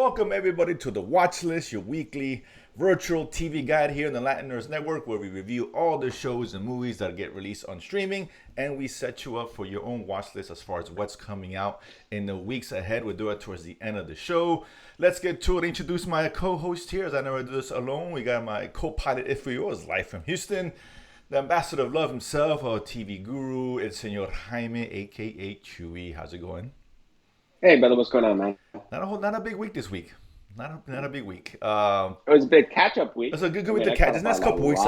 Welcome everybody to the Watchlist, your weekly virtual TV guide here on the Latin Nerds Network, where we review all the shows and movies that get released on streaming, and we set you up for your own watch list as far as what's coming out in the weeks ahead. We'll do it towards the end of the show. Let's get to it. Introduce my co-host here, as I never do this alone. We got my co-pilot, if for yours, live from Houston, the ambassador of love himself, our TV guru, El Señor Jaime, aka Chewy. How's it going? Hey, brother, what's going on, man? Not a big week this week. Not a big week. It was a big catch-up week. It's a good week to catch. This next couple weeks,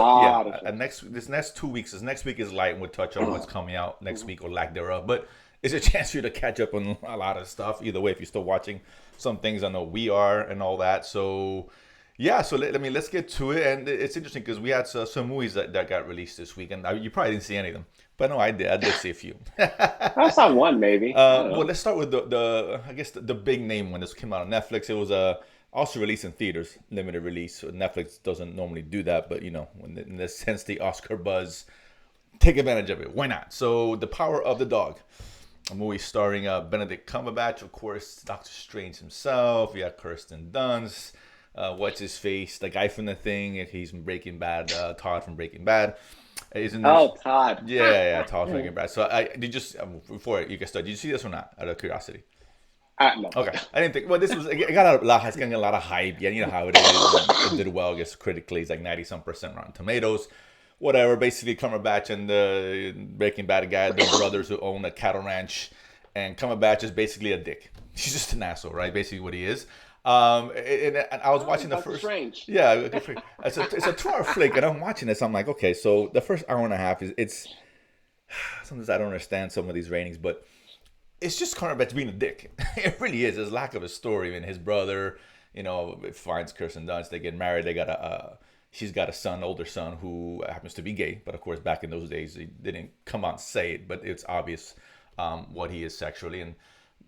this next 2 weeks. This next week is light, and we'll touch on what's coming out next week or lack thereof. But it's a chance for you to catch up on a lot of stuff. Either way, if you're still watching some things, I know we are and all that. So yeah, so let's get to it. And it's interesting because we had some movies that got released this week, and you probably didn't see any of them. But no, I did. I did see a few. I saw one, maybe. Well, let's start with the big name one. This came out on Netflix. It was also released in theaters, limited release. So Netflix doesn't normally do that, but in the sense the Oscar buzz, take advantage of it. Why not? So, The Power of the Dog, a movie starring Benedict Cumberbatch, of course, Doctor Strange himself. You got Kirsten Dunst. What's his face? The guy from The Thing. He's from Breaking Bad. Todd from Breaking Bad. Todd. Yeah, Todd from Breaking Bad. So before you get started, did you see this or not? Out of curiosity. No. Okay, I didn't think. Well, this was it's getting a lot of hype. Yeah, you know how it is. It did well, I guess critically. It's like 90-some% Rotten Tomatoes. Whatever. Basically, Cumberbatch and the Breaking Bad guy, the brothers who own a cattle ranch, and Cumberbatch is basically a dick. He's just an asshole, right? Basically, what he is. And I was watching the first. Strange. Yeah, it's a 2-hour flick, and I'm watching this. I'm like, okay, so the first hour and a half it's. Sometimes I don't understand some of these ratings, but it's just Cumberbatch being a dick. It really is. There's lack of a story. I mean, his brother, finds Kirsten Dunst. They get married. They got she's got a son, older son, who happens to be gay. But of course, back in those days, he didn't come out and say it, but it's obvious what he is sexually. And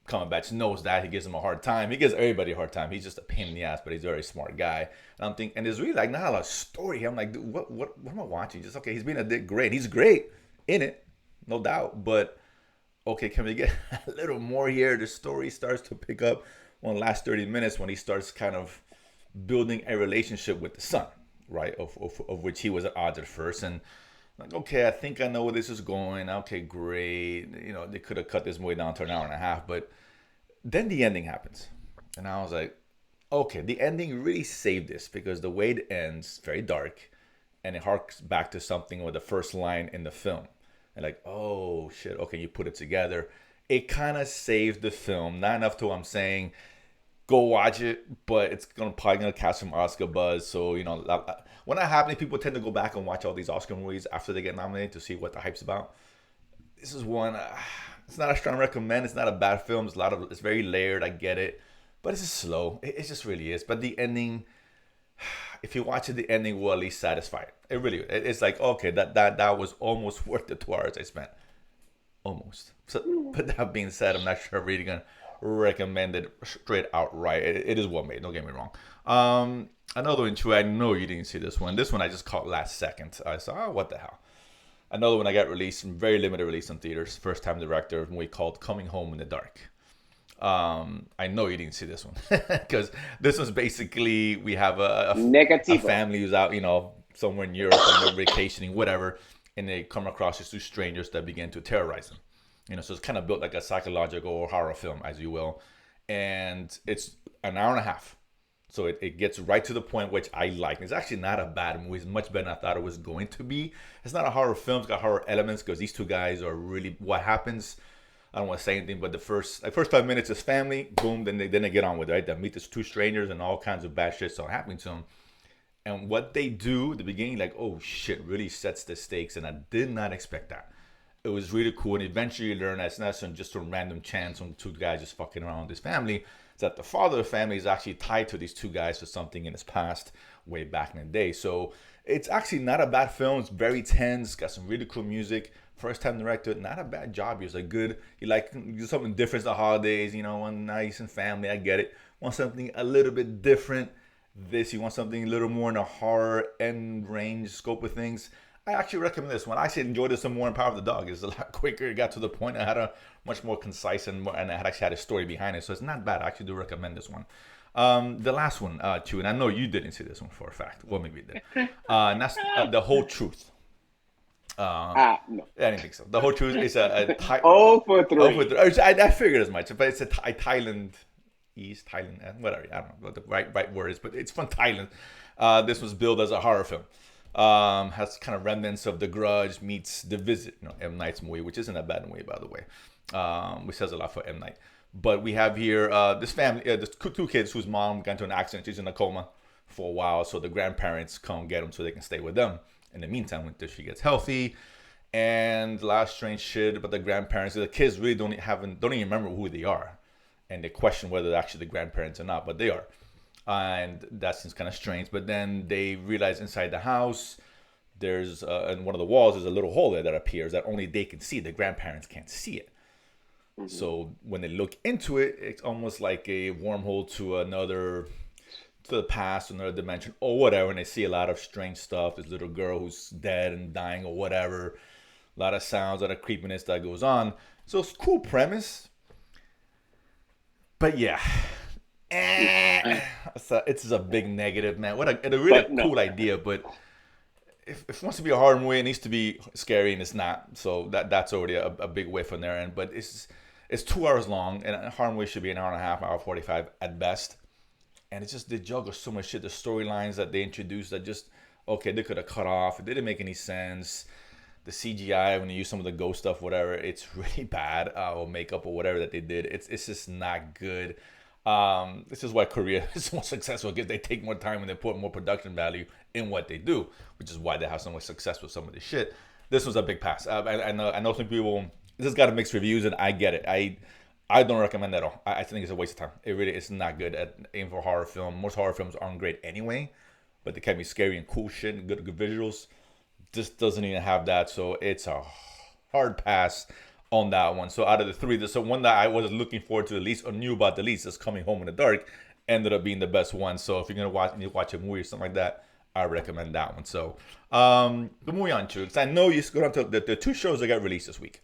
Cumberbatch knows that. He gives him a hard time. He gives everybody a hard time. He's just a pain in the ass, but he's a very smart guy. And I'm thinking, and there's really not a lot of story here. I'm like, dude, what am I watching? Just okay, he's being a dick. Great. He's great in it, no doubt. But okay, can we get a little more here? The story starts to pick up on the last 30 minutes when he starts kind of building a relationship with the son, right? Of which he was at odds at first. And like, okay, I think I know where this is going. Okay, great. They could have cut this movie down to an hour and a half, but then the ending happens. And I was like, okay, the ending really saved this because the way it ends, very dark, and it harks back to something with the first line in the film. And like, oh shit, okay, you put it together. It kind of saved the film. Not enough to I'm saying go watch it, but it's probably gonna catch some Oscar buzz. So when that happens, people tend to go back and watch all these Oscar movies after they get nominated to see what the hype's about. This is one. It's not a strong recommend. It's not a bad film. It's very layered. I get it, but it's just slow. It just really is. But the ending, if you watch it, the ending will at least satisfy it. It really. It's like okay, that was almost worth the 2 hours I spent. Almost. So, but that being said, I'm not sure I'm really gonna recommend it straight outright. It is well made. Don't get me wrong. Another one too. I know you didn't see this one. This one I just caught last second. I saw, what the hell. Another one I got released, very limited release in theaters. First time director of a movie called Coming Home in the Dark. I know you didn't see this one because this was basically we have a family who's out, somewhere in Europe and they're vacationing, whatever, and they come across these two strangers that begin to terrorize them. So it's kind of built like a psychological horror film, as you will. And it's an hour and a half. So it gets right to the point, which I like. It's actually not a bad movie. It's much better than I thought it was going to be. It's not a horror film. It's got horror elements because these two guys are really what happens. I don't want to say anything, but the first 5 minutes is family. Boom, then they get on with it, right? They meet these two strangers and all kinds of bad shit starts happening to them. And what they do at the beginning, like, oh shit, really sets the stakes. And I did not expect that. It was really cool, and eventually you learn that it's not just a random chance on two guys just fucking around with this family. It's that the father of the family is actually tied to these two guys for something in his past, way back in the day. So it's actually not a bad film. It's very tense, got some really cool music. First time director, not a bad job. He was like good. He like do something different the holidays, one nice and family. I get it. Want something a little bit different. You want something a little more in a horror end range scope of things. I actually recommend this one. I actually enjoyed this some more in Power of the Dog. It's a lot quicker. It got to the point. I had a much more concise and I actually had a story behind it. So it's not bad. I actually do recommend this one. The last one, too, and I know you didn't see this one for a fact. Well, maybe you did. And that's The Whole Truth. No. I didn't think so. The Whole Truth is a Oh for 3. Oh for 3. I figured as much, but it's a Thailand, whatever. I don't know what the right word is, but it's from Thailand. This was billed as a horror film. Has kind of remnants of The Grudge meets The Visit, M. Night's movie, which isn't a bad movie, by the way, which says a lot for M. Night. But we have here this family, there's 2 kids whose mom got into an accident. She's in a coma for a while, so the grandparents come get them so they can stay with them. In the meantime, until she gets healthy, and a lot of strange shit about the grandparents. The kids really don't even remember who they are, and they question whether they're actually the grandparents or not, but they are. And that seems kind of strange. But then they realize inside the house, there's in one of the walls, there's a little hole there that appears that only they can see. The grandparents can't see it. Mm-hmm. So when they look into it, it's almost like a wormhole to the past, another dimension, or whatever. And they see a lot of strange stuff. This little girl who's dead and dying, or whatever. A lot of sounds, a lot of creepiness that goes on. So it's a cool premise. But yeah. It's a big negative, man. It's a really cool idea, but if it wants to be a horror movie, it needs to be scary, and it's not. So that's already a big whiff on their end. But it's 2 hours long, and a horror movie should be an hour and a half, hour 45 at best. And it's just, they juggle so much shit. The storylines that they introduced that just, okay, they could have cut off. It didn't make any sense. The CGI, when you use some of the ghost stuff, whatever, it's really bad. Or makeup or whatever that they did. It's just not good. This is why Korea is so successful, because they take more time and they put more production value in what they do, which is why they have so much success with some of this shit. This was a big pass. I know some people, this has got mixed reviews, and I get it. I don't recommend it at all. I think it's a waste of time. It really is not good at aiming for a horror film. Most horror films aren't great anyway, but they can be scary and cool shit and good visuals. This doesn't even have that, so it's a hard pass on that one. So out of the 3, there's the one that I was looking forward to the least, or knew about the least, is Coming Home in the Dark, ended up being the best one. So if you're gonna watch a movie or something like that, I recommend that one. So the movie on to, because I know you go down to the 2 shows that got released this week,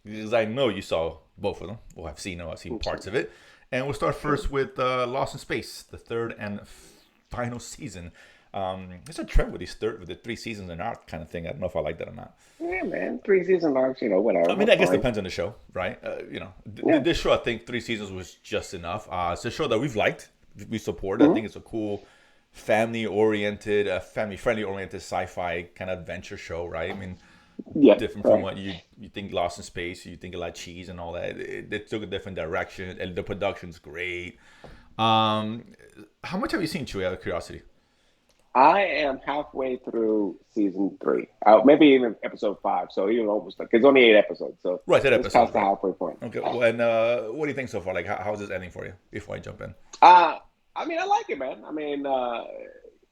because I know you saw both of them. Well, I've seen parts of it, and we'll start first with Lost in Space, the 3rd and final season. There's a trend with the 3 seasons and arc kind of thing. I don't know if I like that or not. Yeah, man, 3 season arcs, whatever. I mean, I guess it depends on the show, right? This show, I think 3 seasons was just enough. It's a show that we've liked, we support. Mm-hmm. I think it's a cool, family-friendly oriented sci-fi kind of adventure show, right? I mean, different from what you think Lost in Space. You think a lot of cheese and all that. They took a different direction, and the production's great. How much have you seen, Chewy, out of curiosity? I am halfway through season 3, maybe even episode 5. So even almost, like, it's only 8 episodes. So right, 8 episodes. Past the halfway point. Okay, well, and what do you think so far? Like, how's this ending for you? Before I jump in. I mean, I like it, man. I mean,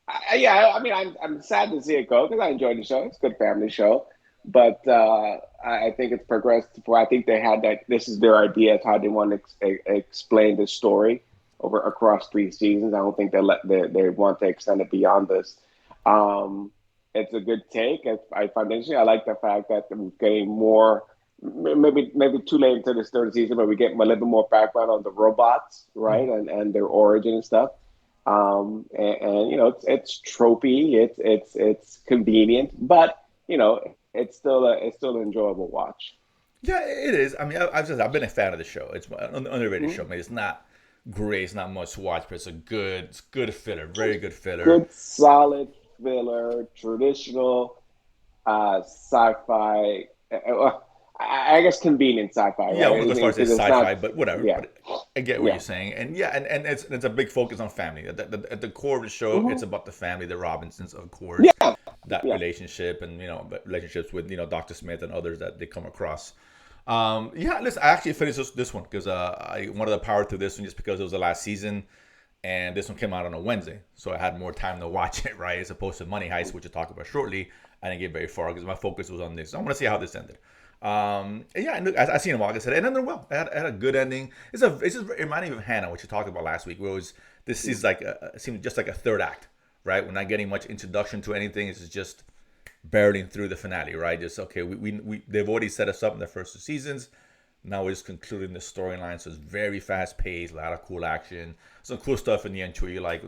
I'm sad to see it go, because I enjoyed the show. It's a good family show, but I think it's progressed. I think they had that. This is their idea of how they want to explain the story across 3 seasons. I don't think they want to extend it beyond this. It's a good take. I like the fact that we're getting more, maybe too late into this 3rd season, but we get a little bit more background on the robots, right? And their origin and stuff. And it's tropey, it's convenient, but it's still an enjoyable watch. Yeah, it is. I mean, I've been a fan of the show. It's an underrated show. I mean, it's not great, it's not much to watch, but it's good filler, very good filler. Good, solid filler, traditional sci-fi. I guess convenient sci-fi. Yeah, right? as far as it's sci-fi, but whatever. Yeah. But I get what you're saying, and it's a big focus on family. At the core of the show, it's about the family, the Robinsons, of course. Yeah. Relationship, and relationships with Dr. Smith and others that they come across. Listen, I actually finished this one because I wanted to power through this one just because it was the last season, and this one came out on a Wednesday, so I had more time to watch it, right? As opposed to Money Heist, which we'll talk about shortly. I didn't get very far because my focus was on this. So I want to see how this ended. I seen them all. Like I said, it ended well. It had a good ending. It just reminded me of Hannah, which you talked about last week, where this is like it seemed just like a 3rd act, right? We're not getting much introduction to anything. It's just barreling through the finale, right? Just okay, we they've already set us up in the first 2 seasons. Now we're just concluding the storyline, so it's very fast paced, a lot of cool action, some cool stuff in the end too. You like,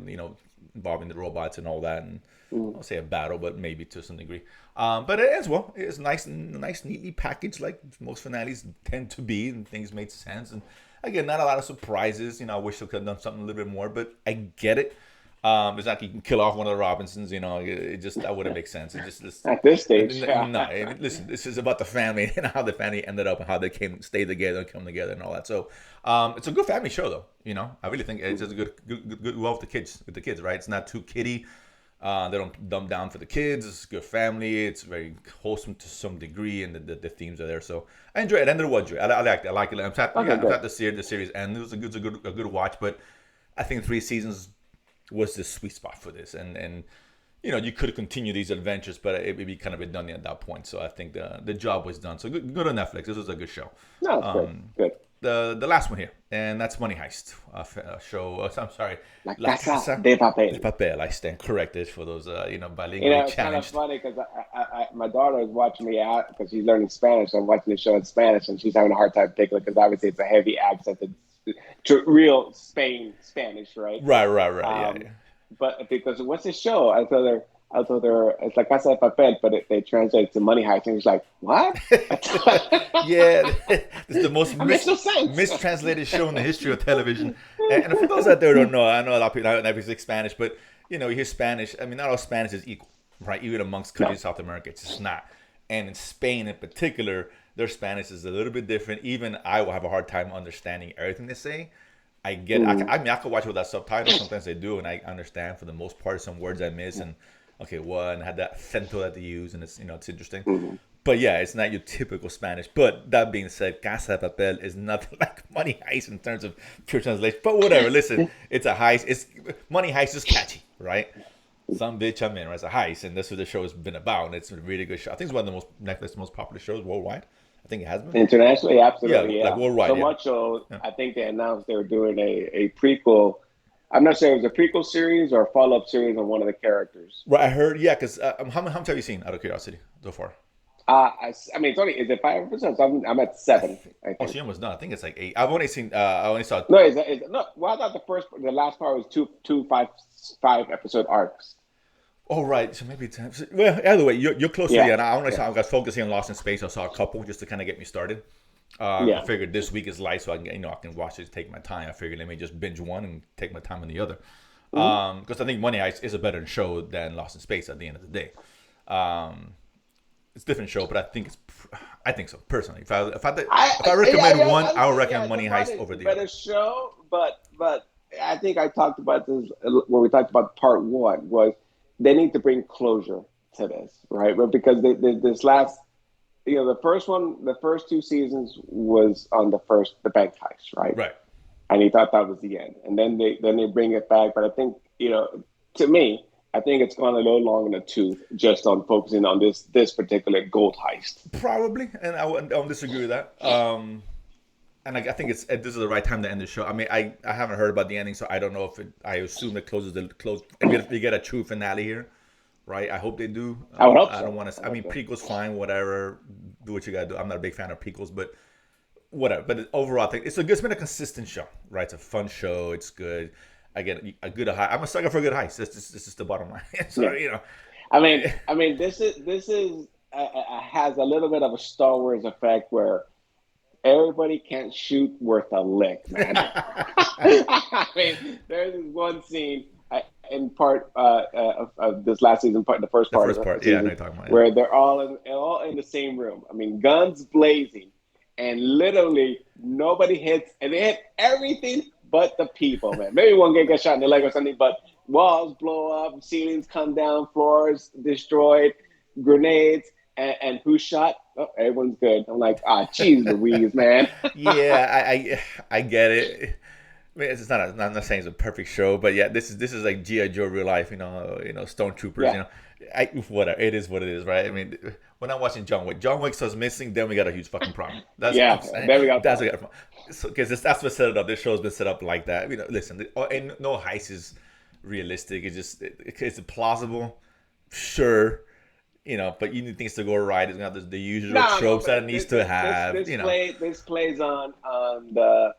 involving the robots and all that, and Mm. I'll say a battle, but maybe to some degree. But it as well, it's nice, neatly packaged, like most finales tend to be, and things made sense. And again, not a lot of surprises. I wish they could have done something a little bit more, but I get it. It's not like you can kill off one of the Robinsons. It just that wouldn't make sense. It just At this stage, no. Listen, this is about the family and how the family ended up and how they stay together and come together and all that. So, it's a good family show, though. I really think it's just a good well with the kids, right? It's not too kiddie. They don't dumb down for the kids. It's a good family. It's very wholesome to some degree, and the themes are there. So I enjoy it. And it was I like it. I like it. I'm glad the series and it was a good watch. But I think 3 seasons was the sweet spot for this, and you could continue these adventures, but it would be kind of redundant at that point. So I think the job was done. So good on Netflix. This was a good show. No, it's good. The last one here, and that's Money Heist, show. I'm sorry, La Casa de Papel. De Papel. I stand corrected for those, bilingually It's kind of challenged. funny because my daughter is watching me out because she's learning Spanish. So I'm watching the show in Spanish, and she's having a hard time picking it because obviously it's a heavy accent. It's real Spanish, right? Right. Yeah. But because what's the show? I told her it's La Casa de Papel, but they translate it to Money Heist, and she's like, "What?" Yeah, this is the most makes no sense. mistranslated show in the history of television. And for those out there who don't know, I know a lot of people never speak Spanish, but you hear Spanish. I mean, not all Spanish is equal, right? Even amongst countries in South America, it's just not. And in Spain, in particular, their Spanish is a little bit different. Even I will have a hard time understanding everything they say. I get it. I mean, I can watch with that subtitle. Sometimes they do, and I understand for the most part. Some words I miss, and okay, and had that acento that they use, and it's it's interesting. Mm-hmm. But yeah, it's not your typical Spanish. But that being said, Casa de Papel is nothing like Money Heist in terms of pure translation. But whatever, listen, it's a heist. Money Heist is catchy, right? Some bitch I'm in, right? It's a heist, and that's what the show has been about. And it's a really good show. I think it's one of the Netflix most popular shows worldwide. I think it has been. Internationally, absolutely, yeah. Like worldwide, so much so, I think they announced they were doing a prequel. I'm not sure if it was a prequel series or a follow-up series on one of the characters. Right, I heard, yeah, because how many have you seen, out of curiosity, so far? I mean, it's only, is it 5 episodes? I'm at 7. I think. Oh, she almost done. I think it's like 8. I've only seen, I only saw. No, no. Well, I thought the last part was two 5 episode arcs. Oh, right. So maybe 10. Well, either way, you're close to the end. I was focusing on Lost in Space. I saw a couple just to kind of get me started. I figured this week is light, so I can, I can watch it, take my time. I figured let me just binge one and take my time on the other. Because I think Money Heist is a better show than Lost in Space at the end of the day. It's a different show, but I think so personally. If I recommend one, I would recommend Money Heist over the other. Better show, but I think I talked about this when we talked about part 1 was they need to bring closure to this, right? But because this last, the first 2 seasons was on the bank heist, right? Right. And he thought that was the end, and then they bring it back. But I think to me, I think it's gone a little long in the tooth just on focusing on this particular gold heist. Probably, and I don't disagree with that. And I think this is the right time to end the show. I mean, I haven't heard about the ending, so I don't know if I assume it closes and we get a true finale here, right? I hope they do. I would hope so. I don't want to. I mean, prequels fine, whatever. Do what you gotta do. I'm not a big fan of prequels, but whatever. But overall, I think it's been a consistent show, right? It's a fun show. It's good. I get a good high. I'm a sucker for a good heist. This is the bottom line. So I mean, this is has a little bit of a Star Wars effect where everybody can't shoot worth a lick, man. I mean, there's this one scene in part of this last season, the first part, yeah, I know you're talking about, where they're all in the same room. I mean, guns blazing, and literally nobody hits, and they hit everything but the people, man. Maybe one guy gets shot in the leg or something, but walls blow up, ceilings come down, floors destroyed, grenades. And who shot? Oh, everyone's good. I'm like, geez Louise, man. Yeah, I get it. I mean, it's not. I'm not saying it's a perfect show, but yeah, this is like G.I. Joe real life. Stone Troopers. Yeah. Whatever. It is what it is, right? I mean, when I'm watching John Wick starts missing, then we got a huge fucking problem. That's what I'm saying. Then we got that's what because that's what set it up. This show's been set up like that. Listen, and no heist is realistic. It's just it's plausible, sure. but you need things to go right. It's got the usual No, tropes that it but needs to have. this plays on the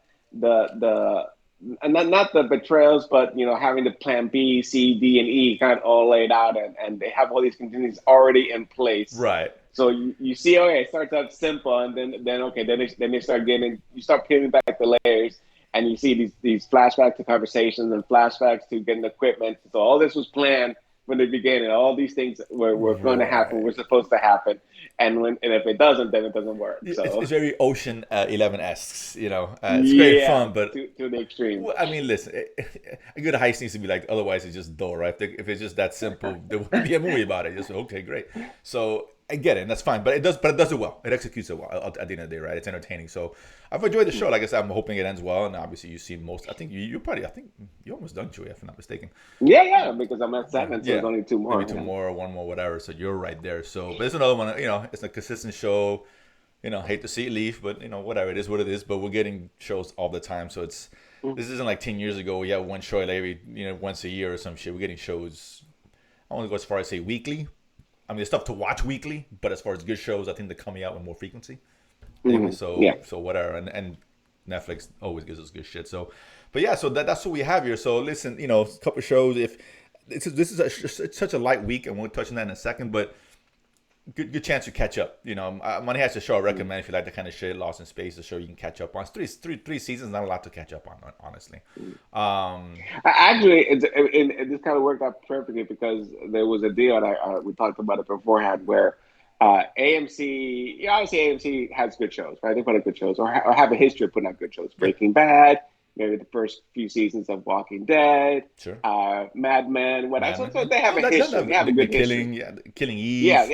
and not the betrayals, but having the plan B, C, D, and E kind of all laid out, and they have all these contingencies already in place. Right. So you see, okay, it starts out simple, and then okay, then they start getting, you start peeling back the layers, and you see these flashbacks to conversations and flashbacks to getting equipment. So all this was planned from the beginning. All these things were going to happen, Right. were supposed to happen, and if it doesn't, then it doesn't work. It's So very Ocean 11-esque, It's great yeah, fun, but to the extreme. well, I mean, listen, a good heist needs to be like, otherwise it's just dull, right? If it's just that simple, there wouldn't be a movie about it. Just okay, great. So I get it, and that's fine. But it does it well. It executes it well at the end of the day, right? It's entertaining. So I've enjoyed the show. Like I said, I'm hoping it ends well. And obviously, you see most. I think I think you're almost done, Chewie, if I'm not mistaken. Yeah, because I'm at 7, so Yeah, there's only 2 more. maybe two more, or one more, whatever. So you're right there. So, but it's another one. It's a consistent show. Hate to see it leave, but whatever. It is what it is. But we're getting shows all the time, so this isn't like 10 years ago. We have one show every once a year or some shit. We're getting shows. I want to go as far as say weekly. I mean, there's stuff to watch weekly, but as far as good shows, I think they're coming out with more frequency. Anyway, so whatever, and Netflix always gives us good shit. So, but yeah, so that's what we have here. So listen, a couple shows. If this is it's such a light week, and we'll touch on that in a second, but good chance to catch up. Money Heist, a show I recommend if you like that kind of shit. Lost in Space, a show you can catch up on. It's three seasons, not a lot to catch up on, honestly. Actually, this kind of worked out perfectly because there was a deal, and we talked about it beforehand, where AMC, obviously AMC has good shows, right? They put out good shows, or have a history of putting out good shows. Breaking Bad, maybe the first few seasons of Walking Dead, Sure. Mad Men, whatever. Mad So Men. they have a history. They have a good history. Killing Eve. Yeah.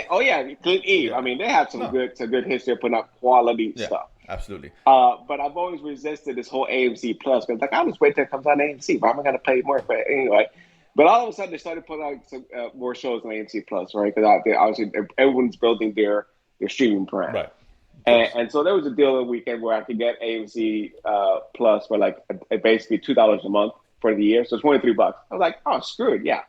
Killing Eve. Yeah. I mean, they have some No. good history of putting out quality Yeah, stuff. absolutely. But I've always resisted this whole AMC Plus because, I'll just wait till it comes on AMC. Why am I going to pay more for it anyway? But all of a sudden, they started putting out some more shows on AMC Plus, right? Because obviously everyone's building their streaming brand. Right. And so there was a deal the weekend where I could get AMC Plus for basically $2 a month for the year. So $23. I was like, oh, screw it, yeah.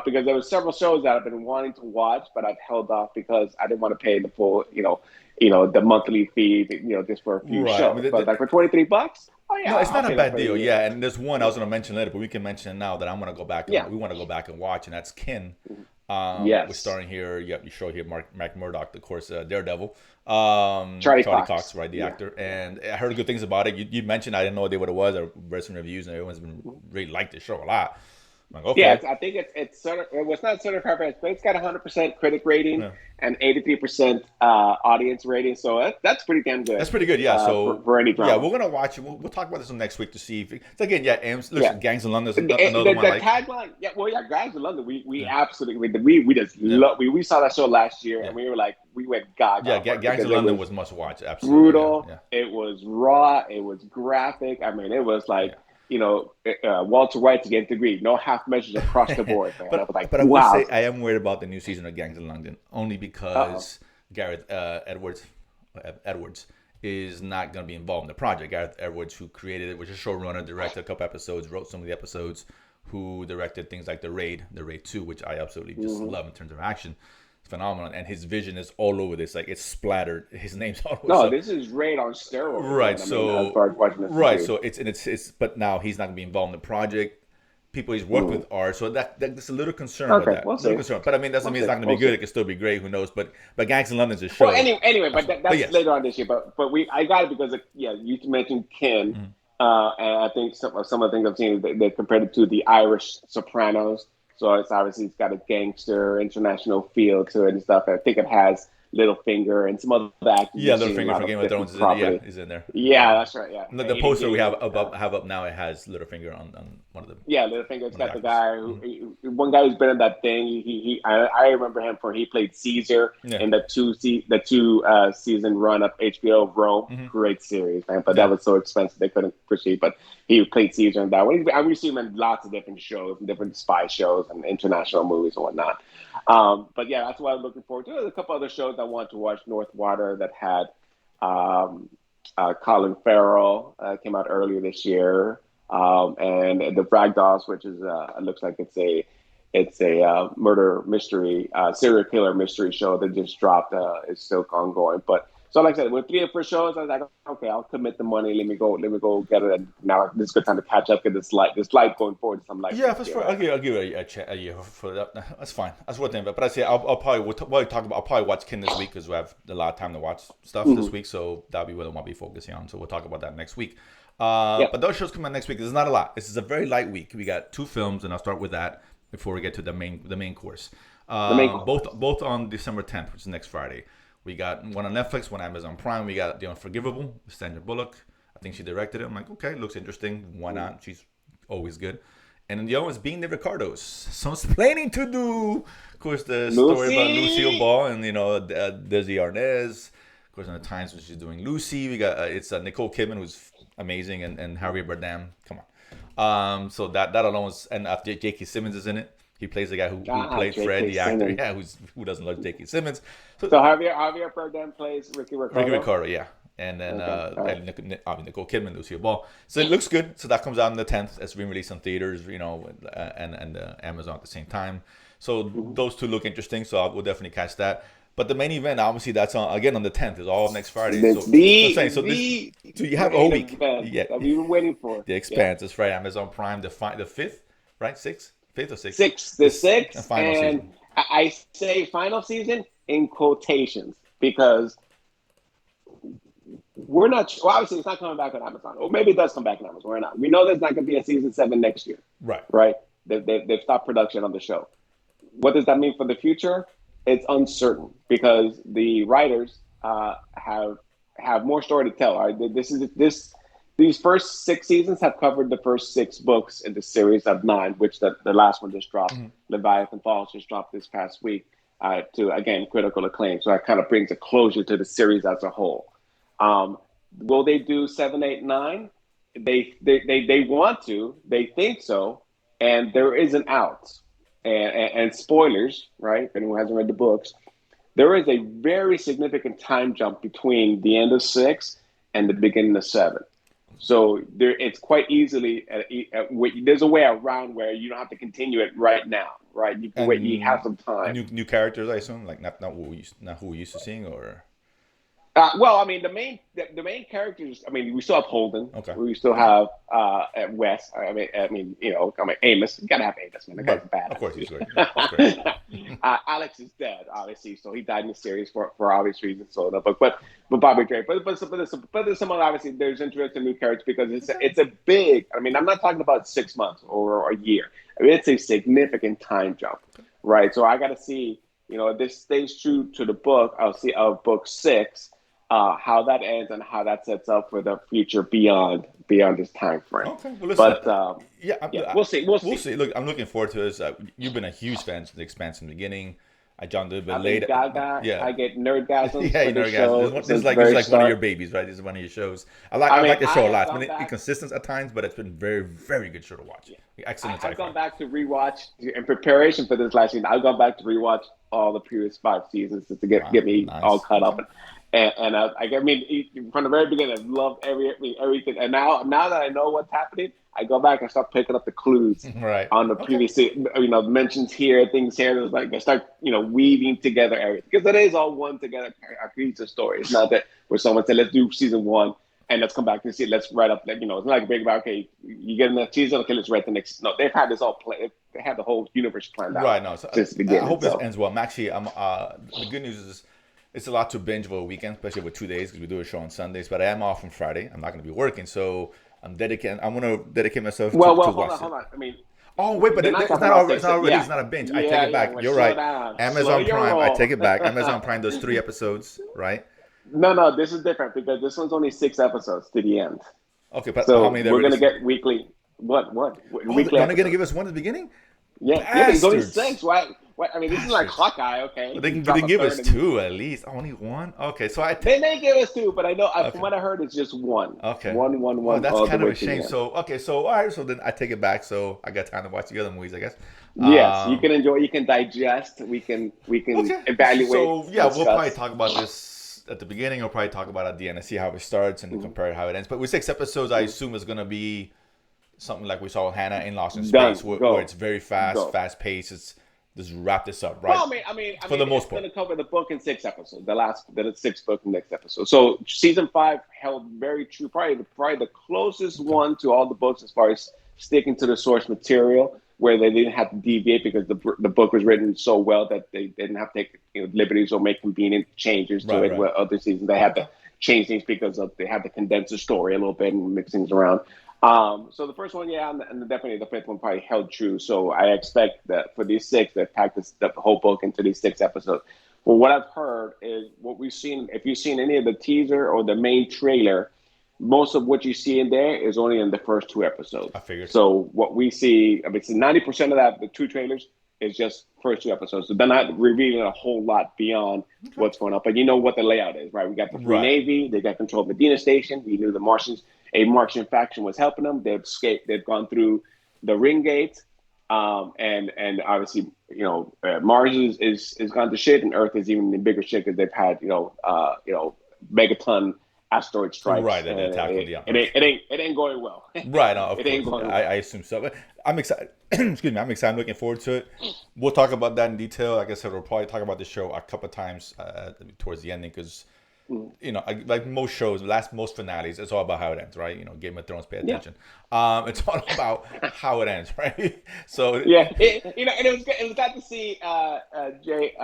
Because there were several shows that I've been wanting to watch, but I've held off because I didn't want to pay the full, the monthly fee, just for a few shows. I mean, but for $23, oh yeah, no, it's not a bad deal. Yeah, and there's one I was going to mention later, but we can mention it now that I'm going to go back. We want to go back and watch, and that's Kin. Yes. We're starring here. You show here Mark Murdock, of course, Daredevil. Charlie Cox, right, the actor. And I heard good things about it. You mentioned, I didn't know what it was. I read some reviews, and everyone's been really liked the show a lot. I'm like, okay. Yeah, I think it's sort of, it was not sort of perfect, but it's got 100% critic rating and 83% audience rating. So that's pretty damn good. That's pretty good, yeah. So for any drama. Yeah, we're gonna watch it. We'll talk about this next week to see if again, Gangs in London is another one. The tagline, Gangs in London. We absolutely we just love. We saw that show last year, and we were like, we went gaga. Yeah, Gangs in London was must watch. Absolutely brutal. Yeah. It was raw. It was graphic. I mean, it was like. Walter White to get a degree. No half measures across the board, man. But I will say I am worried about the new season of Gangs in London only because Gareth Edwards is not going to be involved in the project. Gareth Edwards, who created it, was a showrunner, directed a couple episodes, wrote some of the episodes, who directed things like The Raid 2, which I absolutely just love in terms of action. Phenomenal, and his vision is all over this. Like it's splattered. His name's all over. No, this is Raid on steroids. Right. So it's. But now he's not gonna be involved in the project. People he's worked with are so that's a little concern with that. We'll see. But I mean, doesn't mean it's not gonna be good. It can still be great. Who knows? But Gangs in London's a show. Well, anyway, but that's later on this year. But I got it because you mentioned Ken, and I think some of the things I've seen they compared it to the Irish Sopranos. So it's got a gangster international feel to it and stuff. I think it has Littlefinger and some other actors. Yeah, Littlefinger from Game of Thrones is in there. Yeah, that's right. Yeah, the poster we have up now, it has Littlefinger on one of them. Yeah, Littlefinger's got the guy one guy who's been in that thing. I remember him he played Caesar in the two season run of HBO Rome. Great series, man. But that was so expensive they couldn't proceed. But he played Caesar in that one. We see him in lots of different shows and different spy shows and international movies and whatnot. But yeah, that's what I'm looking forward to. There's a couple other shows I want to watch. North Water that had Colin Farrell came out earlier this year, and The Bragg Dolls, which is looks like it's It's a murder mystery, serial killer mystery show that just dropped. It's still ongoing. But so, like I said, with 3 or 4 shows, I was like, okay, I'll commit the money. Let me go get it. And now this is a good time to catch up. Get this light going forward. Some light. Yeah, for sure. I'll give it a year for that. That's fine. That's what they. But I say I'll probably I'll probably watch Kin this week because we have a lot of time to watch stuff this week. So that'll be what I want to be focusing on. So we'll talk about that next week. But those shows come out next week. This is not a lot. This is a very light week. We got 2 films, and I'll start with that before we get to the main course. Both on December 10th, which is next Friday. We got one on Netflix, one on Amazon Prime. We got The Unforgivable, with Sandra Bullock. I think she directed it. I'm like, okay, looks interesting. Why not? She's always good. And then the other one is Being the Ricardos. Some explaining to do. Of course, the story about Lucille Ball and Desi Arnaz. Of course, in the times when she's doing Lucy, we got it's Nicole Kidman, who's amazing, and Javier Bardem. Come on. So that alone is, and J.K. Simmons is in it. He plays the guy who played Fred, the actor. Yeah, who doesn't love J.K. Simmons. So Javier Bardem plays Ricky Ricardo. Ricky Ricardo, yeah. And then Nicole Kidman, Lucille Ball. So it looks good. So that comes out on the 10th. It's being released on theaters, and Amazon at the same time. So those 2 look interesting. So we'll definitely catch that. But the main event, obviously, that's on the 10th. Is all next Friday. So you have a whole week. Yeah, that we've been waiting for. The Expanse. That's right. Amazon Prime. The 5th, right? 6th, 5th or 6th. 6th. The 6th. The final season. I say final season in quotations because we're not. Well, obviously, it's not coming back on Amazon. Or maybe it does come back on Amazon. We're not. We know there's not going to be a season 7 next year. Right. They've stopped production on the show. What does that mean for the future? It's uncertain because the writers have more story to tell. Right? These first 6 seasons have covered the first 6 books in the series of 9, which the last one just dropped. Leviathan Falls just dropped this past week to, again, critical acclaim. So that kind of brings a closure to the series as a whole. Will they do 7, 8, 9? They want to. They think so. And there is an out. And spoilers, right? If anyone hasn't read the books, there is a very significant time jump between the end of 6 and the beginning of 7. So it's quite easily there's a way around where you don't have to continue it right now, right? You have some time. New characters, I assume, like not who we used to seeing, or. Well, I mean, the main characters. I mean, we still have Holden. Okay. We still have Wes. I mean, Amos. You gotta have Amos, man. The guy's bad. Of course, he's great. Alex is dead, obviously, so he died in the series for obvious reasons. So the book, but Bobby Drake. But there's some other, obviously there's interesting new characters because it's a big. I mean, I'm not talking about 6 months or a year. I mean, it's a significant time jump, right? So I got to see. If this stays true to the book, I'll see of book 6. How that ends and how that sets up for the future beyond this time frame. Okay, well, listen, we'll see. We'll see. Look, I'm looking forward to this. You've been a huge fan of the Expanse from the beginning. I jumped a bit later. Yeah, I get nerdgasms. Yeah, nerdgasms. This is like one of your babies, right? This is one of your shows. I like the show a lot. It's been inconsistent at times, but it's been very, very good show to watch. Yeah. Excellent. I've gone back to rewatch in preparation for this last season. I've gone back to rewatch all the previous 5 seasons just to get me all caught up. And I mean, from the very beginning, I've loved everything. And now that I know what's happening, I go back and start picking up the clues on the previous, mentions here, things here. It's like I start, weaving together everything because it is all one together. A cohesive story. It's not that where someone said, "Let's do season 1 and let's come back and see. Let's write up." It's not like big about you get in the season. Okay, let's write the next. No, they've had this all planned. They have the whole universe planned out. Right. No, so since the beginning. I hope this ends well. The good news is. It's a lot to binge over a weekend, especially with 2 days because we do a show on Sundays. But I am off on Friday. I'm not going to be working, so I'm going to dedicate myself to hold watch on. I mean, but it's not a binge. I take it back. You're right. Amazon Prime. I take it back. Amazon Prime does 3 episodes, right? No, this is different because this one's only 6 episodes to the end. Okay, but so how many? We're going to get weekly. What? Weekly. They're not going to give us one at the beginning? Yeah, it's only 6. Why? I mean, this is like Hawkeye, okay? But they can give us 2 at least. Only 1? Okay, so they may give us 2, but I know from what I heard, it's just 1. Okay. One. Well, that's kind of a shame. So all right. So then I take it back. So I got time to watch the other movies, I guess. Yes, you can enjoy. You can digest. We can evaluate. So we'll probably talk about this at the beginning. We'll probably talk about it at the end and see how it starts and compare how it ends. But with 6 episodes, I assume it's going to be something like we saw Hannah in Lost in Space, Done. where Go. it's very Go. fast paced. It's just wrap this up, right? Well, For the most it's part. going to cover the book in 6 episodes. The sixth book in the next episode. So season 5 held very true, probably the closest one to all the books as far as sticking to the source material, where they didn't have to deviate because the book was written so well that they didn't have to take liberties or make convenient changes to it. Right. Where other seasons they had to change things because they had to condense the story a little bit and mix things around. So the first one, yeah, and definitely the fifth one probably held true. So I expect that for these 6, they pack the whole book into these 6 episodes. Well, what I've heard is what we've seen. If you've seen any of the teaser or the main trailer, most of what you see in there is only in the first 2 episodes. I figured. So what we see, it's 90% of that, the 2 trailers, is just first 2 episodes. So they're not revealing a whole lot beyond what's going on. But you know what the layout is, right? We got the Free Navy. They got control of Medina Station. We knew a Martian faction was helping them. They've escaped. They've gone through the ring gate. And obviously, Mars is gone to shit, and Earth is even in bigger shit because they've had, megaton asteroid strikes. Right, that tackled the it ain't going well. Right, no, of it ain't course. going I assume so. But I'm excited. Excuse me, I'm excited. I'm looking forward to it. We'll talk about that in detail. Like I said, we'll probably talk about the show a couple of times towards the ending because, like most shows, most finales, it's all about how it ends, right? Game of Thrones, pay attention. Yeah. It's all about how it ends, right? So yeah, and it was glad to see Jay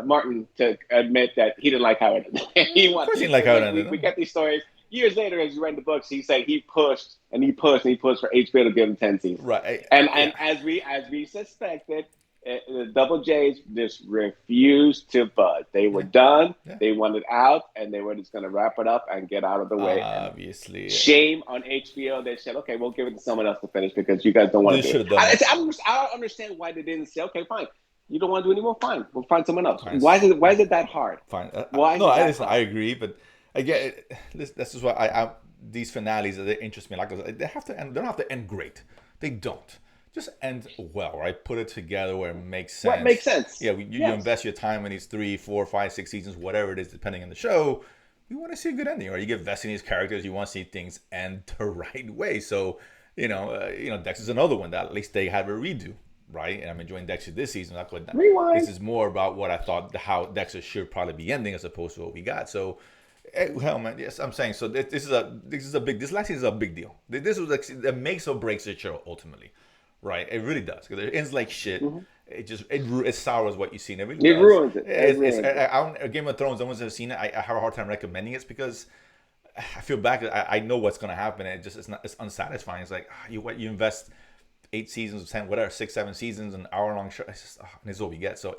Martin to admit that he didn't like how it ended. Of course he didn't like how it ended. We get these stories. Years later, as you read the books, he said he pushed for HBO to give him 10 seasons. Right. And as we suspected, the Double J's just refused to budge. They were done. Yeah. They wanted out, and they were just going to wrap it up and get out of the way. Obviously. Shame on HBO. They said, okay, we'll give it to someone else to finish because you guys don't want to do it. I don't understand why they didn't say, okay, fine. You don't want to do anymore? Fine. We'll find someone else. Fine. Why is it that hard? Fine. I agree, but I get it. This is why these finales, they interest me. Like they have to end. They don't have to end great. They don't. Just end well, right? Put it together where it makes sense. What makes sense? Yeah, you invest your time in these 3, 4, 5, 6 seasons, whatever it is, depending on the show. You want to see a good ending, or you get vested in these characters. You want to see things end the right way. So, Dexter's another one that at least they have a redo, right? And I'm enjoying Dexter this season. Rewind. This is more about what I thought how Dexter should probably be ending as opposed to what we got. So. Hell, man, yes, I'm saying so. This last season is a big deal. This was that makes or breaks the show ultimately, right? It really does because it ends like shit. Mm-hmm. It sours what you see. It really ruins it. Game of Thrones. No one's ever seen it. I have a hard time recommending it because I feel back. I know what's gonna happen. It's unsatisfying. It's like you invest 8 seasons, 10, whatever, 6, 7 seasons, an hour-long show. It's just this is what we get. So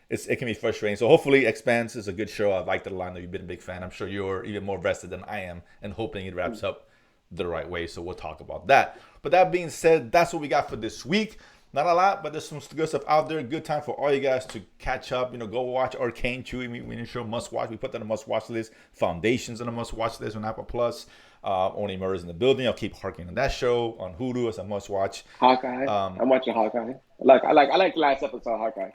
it can be frustrating. So hopefully Expanse is a good show. I've liked it a lot. I know you've been a big fan. I'm sure you're even more vested than I am and hoping it wraps up the right way. So we'll talk about that. But that being said, that's what we got for this week. Not a lot, but there's some good stuff out there. Good time for all you guys to catch up. Go watch Arcane, Chewy. We show must watch. We put that on a must watch list. Foundations on a must watch list on Apple Plus. Only Murders in the Building. I'll keep harking on that show on Hulu as a must watch. Hawkeye. I'm watching Hawkeye. I like the last episode of Hawkeye.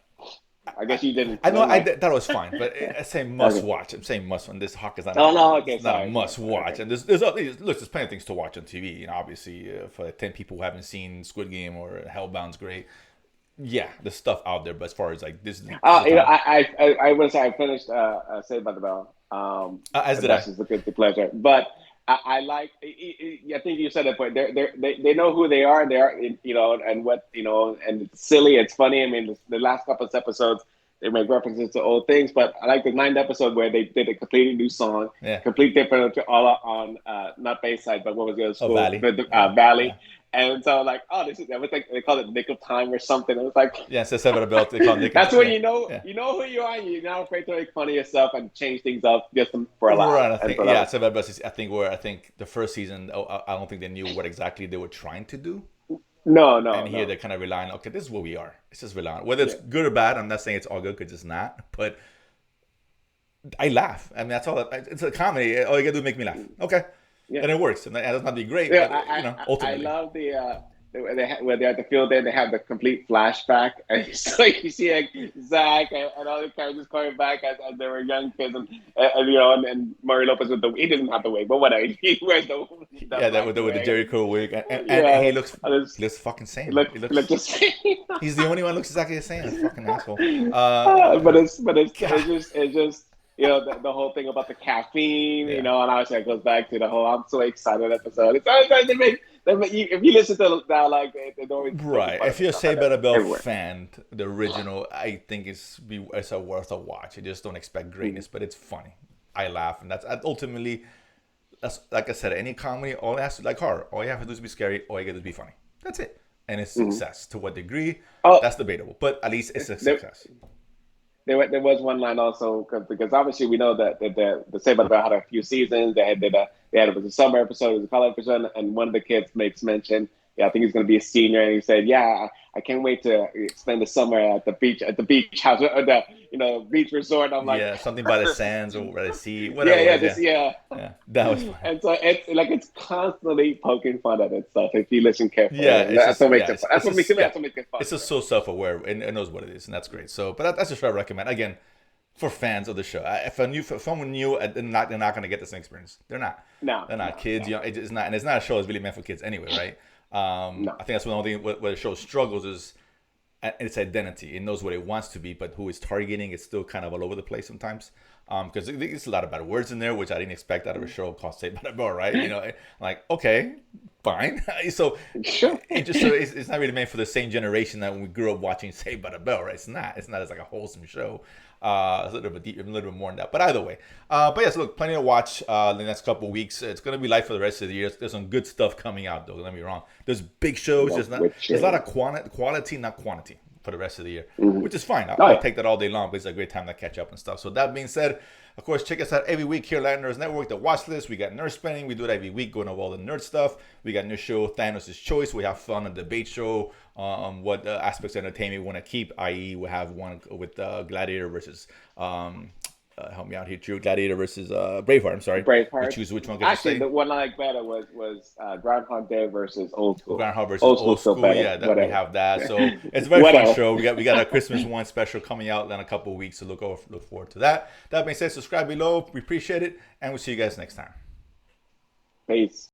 I guess you didn't. I know that was fine, but I say must watch. I'm saying must. And this Hawkeye's not. It's not a must watch. Okay. And there's plenty of things to watch on TV. Obviously, for 10 people who haven't seen Squid Game or Hellbound's great. Yeah, there's stuff out there, but as far as like this, I would say I finished Saved by the Bell. As did I. This is a good pleasure, but I like. I think you said it, but they know who they are. They are, and what and it's silly. It's funny. I mean, the last couple of episodes they make references to old things, but I like the 9th episode where they did a completely new song, complete different, all on not Bayside, but what was the other school? Valley. Valley. Yeah. And so like, that was like they called it Nick of Time or something. It was like it's a 7 belt. They call it Nick. That's when you know who you are. And you're not afraid to make fun of yourself and change things up just for a laugh. Right, I think 7 belts is I think the first season I don't think they knew what exactly they were trying to do. No. And here they're kind of relying. Okay, this is what we are. It's just relying. Whether it's good or bad, I'm not saying it's all good because it's not. But I laugh. I mean, that's all. It's a comedy. All you gotta do is make me laugh. Okay. Yeah. And it works. And it does not be great, but ultimately. I love when they're at the field day, they have the complete flashback, and so you see like Zach and all the characters coming back as they were young kids, and Mario Lopez with he doesn't have the wig, but whatever, he wears the Yeah, that black with the wig. Jericho wig, and Yeah, he looks fucking it same. looks it looks just. He's the only one who looks exactly the same. That fucking asshole. It's God. just the whole thing about the caffeine, Yeah. and obviously it goes back to the whole I'm so excited episode. It's always they make you, if you listen to that, like they always making Right. fun of If the you're a stuff like Saved that by the Bell everywhere. fan, the original, I think it's a worth a watch. You just don't expect greatness, but it's funny. I laugh, and that's ultimately that's like I said. Any comedy, all it has to like horror. All you have to do is be scary. All you get to be funny. That's it. And it's Mm-hmm. success. To what degree? Oh, That's debatable, but at least it's a there, success. there was one line also because obviously we know that the Saved by the Bell had a few seasons. They had it was a summer episode, it was a color episode, and one of the kids makes mention. Yeah, I think he's going to be a senior, and he said, "Yeah, I can't wait to spend the summer at the beach house or the beach resort." I'm like, Yeah, something by the sands or by the sea, whatever yeah, it yeah, was. this, Yeah, yeah. yeah, that was funny. And so it's constantly poking fun at itself if you listen carefully, Yeah, and it's that's just what makes it fun. That's it's what makes just it. yeah, That's what makes it fun. it's just so self-aware and it knows what it is, and that's great. So, but that's just what I recommend. Again, for fans of the show, if someone new, they're not going to get the same experience. They're not. No, They're not no, kids. no, It's not, and it's not a show that's really meant for kids anyway, right? no. I think that's one of the things where the show struggles is its identity. It knows what it wants to be, but who it's targeting is still kind of all over the place sometimes. Because there's a lot of bad words in there, which I didn't expect out of a show called Saved by the Bell, right? Like okay, fine. So Sure. it's not really meant for the same generation that when we grew up watching Saved by the Bell, right? It's not. It's not as like a wholesome show. It's a little bit deep, a little bit more than that. But either way, but yes, look, plenty to watch the next couple of weeks. It's gonna be live for the rest of the year. There's some good stuff coming out, though. Don't get me wrong. There's big shows. There's a lot of quality, not quantity, for the rest of the year, which is fine. I'll take that all day long, but it's a great time to catch up and stuff. So that being said, of course, check us out every week here at Latin Nerds Network, the Watchlist. We got Nerd Spending. We do it every week, going over all the nerd stuff. We got new show, Thanos' Choice. We have fun, a debate show on what aspects of entertainment we want to keep, i.e. we have one with Gladiator versus, help me out here, Drew. Gladiator versus Braveheart, I'm sorry. We Braveheart. choose which one gets to Actually, stay. the one I like better was Groundhog Day versus Old School. Groundhog versus Old Old still School. better. Yeah, that we Whatever. have that. So it's a very fun Whatever. show. We got a Christmas one special coming out in a couple of weeks, so look forward to that. That being said, subscribe below. We appreciate it, and we'll see you guys next time. Peace.